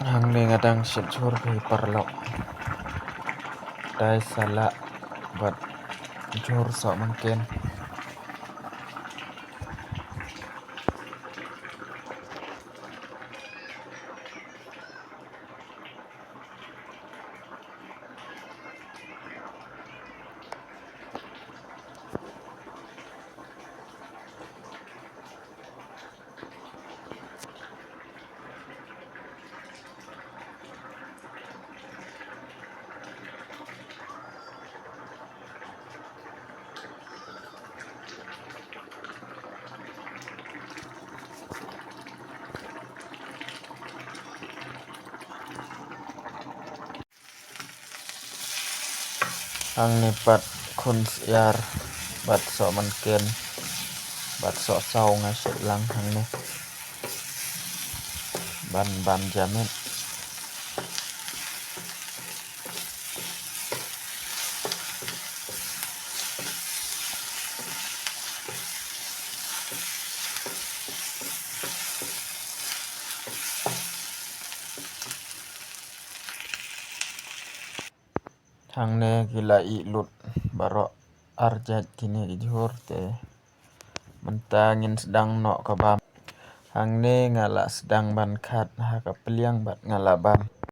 Hang ni ngadang shitchur bhi parlok dai sala bat jor so mungkin hang ni pat kun siar bat so mungkin bat so sau nga sit lang hang ni ban jamin hang ni gila i lut baro arjat kini ijhur te menta ngin sedang nok kabam hang ni ngala sedang ban khat ha ka peliang bat ngala bam